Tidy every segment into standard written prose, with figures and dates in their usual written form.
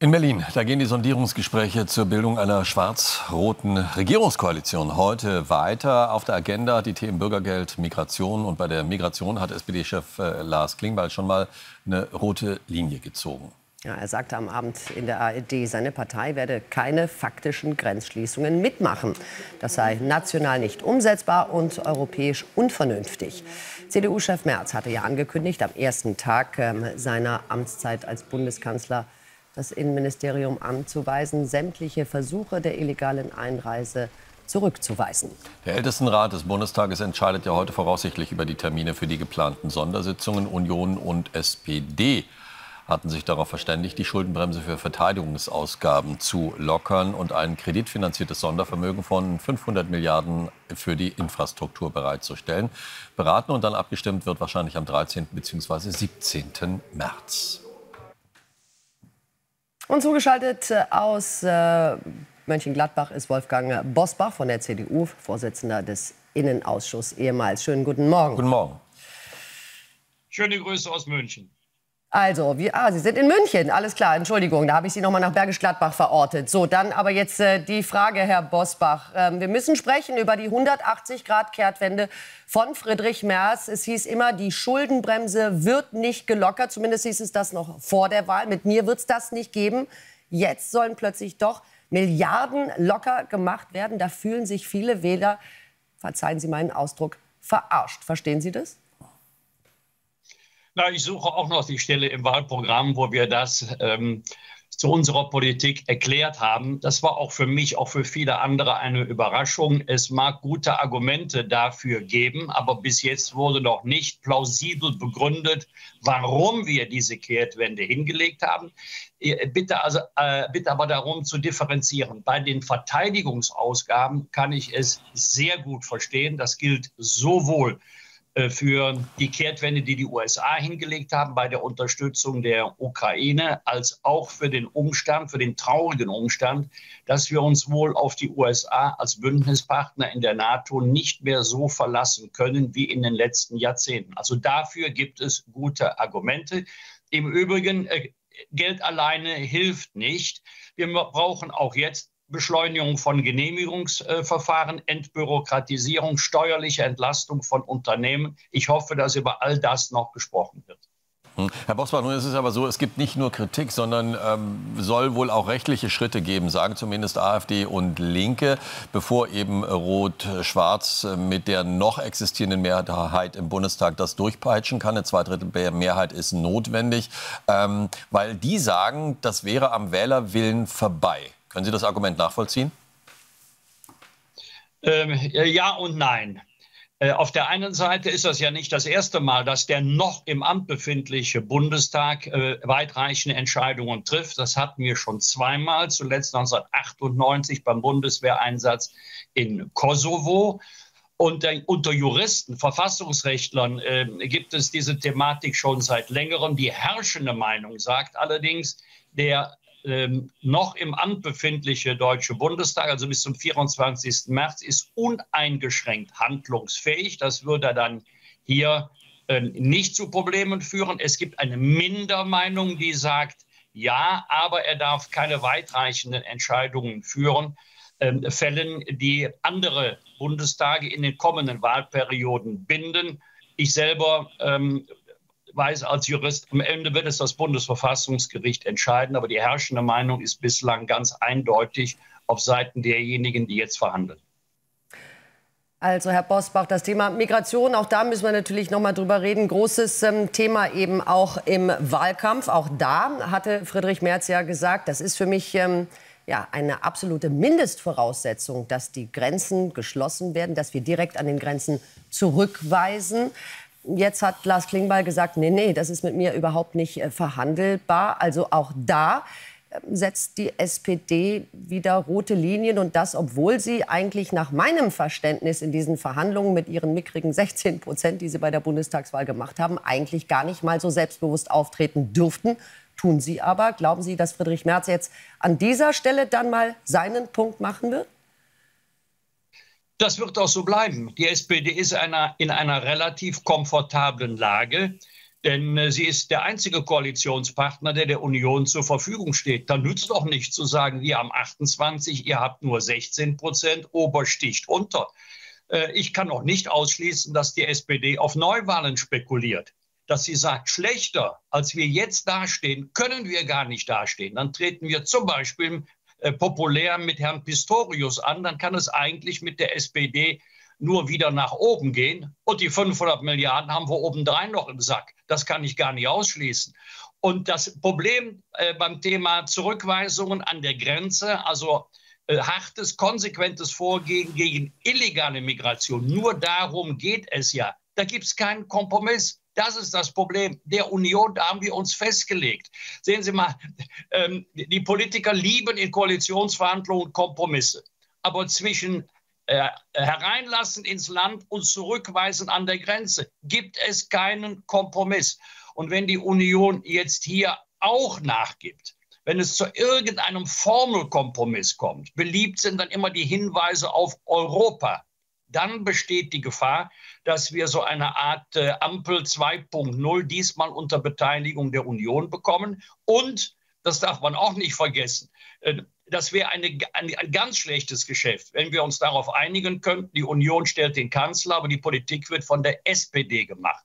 In Berlin, da gehen die Sondierungsgespräche zur Bildung einer schwarz-roten Regierungskoalition heute weiter. Auf der Agenda die Themen Bürgergeld, Migration. Und bei der Migration hat SPD-Chef Lars Klingbeil schon mal eine rote Linie gezogen. Ja, er sagte am Abend in der ARD, seine Partei werde keine faktischen Grenzschließungen mitmachen. Das sei national nicht umsetzbar und europäisch unvernünftig. CDU-Chef Merz hatte ja angekündigt, am ersten Tag seiner Amtszeit als Bundeskanzler das Innenministerium anzuweisen, sämtliche Versuche der illegalen Einreise zurückzuweisen. Der Ältestenrat des Bundestages entscheidet ja heute voraussichtlich über die Termine für die geplanten Sondersitzungen. Union und SPD hatten sich darauf verständigt, die Schuldenbremse für Verteidigungsausgaben zu lockern und ein kreditfinanziertes Sondervermögen von 500 Milliarden für die Infrastruktur bereitzustellen. Beraten und dann abgestimmt wird wahrscheinlich am 13. bzw. 17. März. Und zugeschaltet aus Mönchengladbach ist Wolfgang Bosbach von der CDU, Vorsitzender des Innenausschusses ehemals. Schönen guten Morgen. Guten Morgen. Schöne Grüße aus München. Also, Sie sind in München, alles klar, Entschuldigung, da habe ich Sie noch mal nach Bergisch Gladbach verortet. So, dann aber jetzt die Frage, Herr Bosbach. Wir müssen sprechen über die 180-Grad-Kehrtwende von Friedrich Merz. Es hieß immer, die Schuldenbremse wird nicht gelockert, zumindest hieß es das noch vor der Wahl. Mit mir wird es das nicht geben. Jetzt sollen plötzlich doch Milliarden locker gemacht werden. Da fühlen sich viele Wähler, verzeihen Sie meinen Ausdruck, verarscht. Verstehen Sie das? Na, ich suche auch noch die Stelle im Wahlprogramm, wo wir das zu unserer Politik erklärt haben. Das war auch für mich, auch für viele andere eine Überraschung. Es mag gute Argumente dafür geben, aber bis jetzt wurde noch nicht plausibel begründet, warum wir diese Kehrtwende hingelegt haben. Bitte aber darum zu differenzieren. Bei den Verteidigungsausgaben kann ich es sehr gut verstehen. Das gilt sowohl für die Kehrtwende, die die USA hingelegt haben bei der Unterstützung der Ukraine, als auch für den Umstand, für den traurigen Umstand, dass wir uns wohl auf die USA als Bündnispartner in der NATO nicht mehr so verlassen können wie in den letzten Jahrzehnten. Also dafür gibt es gute Argumente. Im Übrigen, Geld alleine hilft nicht. Wir brauchen auch jetzt Beschleunigung von Genehmigungsverfahren, Entbürokratisierung, steuerliche Entlastung von Unternehmen. Ich hoffe, dass über all das noch gesprochen wird. Herr Bosbach, nun ist es aber so, es gibt nicht nur Kritik, sondern soll wohl auch rechtliche Schritte geben, sagen zumindest AfD und Linke, bevor eben Rot-Schwarz mit der noch existierenden Mehrheit im Bundestag das durchpeitschen kann. Eine Zweidrittelmehrheit ist notwendig, weil die sagen, das wäre am Wählerwillen vorbei. Können Sie das Argument nachvollziehen? Ja und nein. Auf der einen Seite ist das ja nicht das erste Mal, dass der noch im Amt befindliche Bundestag weitreichende Entscheidungen trifft. Das hatten wir schon zweimal, zuletzt 1998 beim Bundeswehreinsatz in Kosovo. Und unter Juristen, Verfassungsrechtlern gibt es diese Thematik schon seit längerem. Die herrschende Meinung sagt allerdings, der noch im Amt befindliche Deutsche Bundestag, also bis zum 24. März, ist uneingeschränkt handlungsfähig. Das würde dann hier nicht zu Problemen führen. Es gibt eine Mindermeinung, die sagt, ja, aber er darf keine weitreichenden Entscheidungen fällen, die andere Bundestage in den kommenden Wahlperioden binden. Ich selber weiß als Jurist, am Ende wird es das Bundesverfassungsgericht entscheiden. Aber die herrschende Meinung ist bislang ganz eindeutig auf Seiten derjenigen, die jetzt verhandeln. Also, Herr Bosbach, das Thema Migration, auch da müssen wir natürlich noch mal drüber reden. Großes Thema eben auch im Wahlkampf. Auch da hatte Friedrich Merz ja gesagt, das ist für mich ja, eine absolute Mindestvoraussetzung, dass die Grenzen geschlossen werden, dass wir direkt an den Grenzen zurückweisen. Jetzt hat Lars Klingbeil gesagt, nee, das ist mit mir überhaupt nicht verhandelbar. Also auch da setzt die SPD wieder rote Linien. Und das, obwohl sie eigentlich nach meinem Verständnis in diesen Verhandlungen mit ihren mickrigen 16%, die sie bei der Bundestagswahl gemacht haben, eigentlich gar nicht mal so selbstbewusst auftreten dürften. Tun sie aber. Glauben Sie, dass Friedrich Merz jetzt an dieser Stelle dann mal seinen Punkt machen wird? Das wird auch so bleiben. Die SPD ist in einer relativ komfortablen Lage. Denn sie ist der einzige Koalitionspartner, der der Union zur Verfügung steht. Da nützt doch nicht zu sagen, wir haben 28, ihr habt nur 16%, Ober sticht unter. Ich kann auch nicht ausschließen, dass die SPD auf Neuwahlen spekuliert. Dass sie sagt, schlechter als wir jetzt dastehen, können wir gar nicht dastehen. Dann treten wir zum Beispiel populär mit Herrn Pistorius an. Dann kann es eigentlich mit der SPD nur wieder nach oben gehen. Und die 500 Milliarden haben wir obendrein noch im Sack. Das kann ich gar nicht ausschließen. Und das Problem beim Thema Zurückweisungen an der Grenze, also hartes, konsequentes Vorgehen gegen illegale Migration, nur darum geht es ja. Da gibt es keinen Kompromiss. Das ist das Problem der Union, da haben wir uns festgelegt. Sehen Sie mal, die Politiker lieben in Koalitionsverhandlungen Kompromisse. Aber zwischen hereinlassen ins Land und zurückweisen an der Grenze gibt es keinen Kompromiss. Und wenn die Union jetzt hier auch nachgibt, wenn es zu irgendeinem Formelkompromiss kommt, beliebt sind dann immer die Hinweise auf Europa, dann besteht die Gefahr, dass wir so eine Art Ampel 2.0 diesmal unter Beteiligung der Union bekommen. Und, das darf man auch nicht vergessen, das wäre ein ganz schlechtes Geschäft, wenn wir uns darauf einigen könnten, die Union stellt den Kanzler, aber die Politik wird von der SPD gemacht.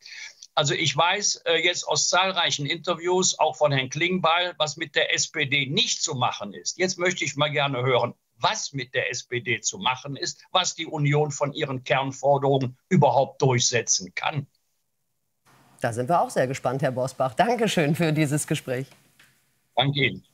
Also ich weiß jetzt aus zahlreichen Interviews, auch von Herrn Klingbeil, was mit der SPD nicht zu machen ist. Jetzt möchte ich mal gerne hören, was mit der SPD zu machen ist, was die Union von ihren Kernforderungen überhaupt durchsetzen kann. Da sind wir auch sehr gespannt, Herr Bosbach. Dankeschön für dieses Gespräch. Danke Ihnen.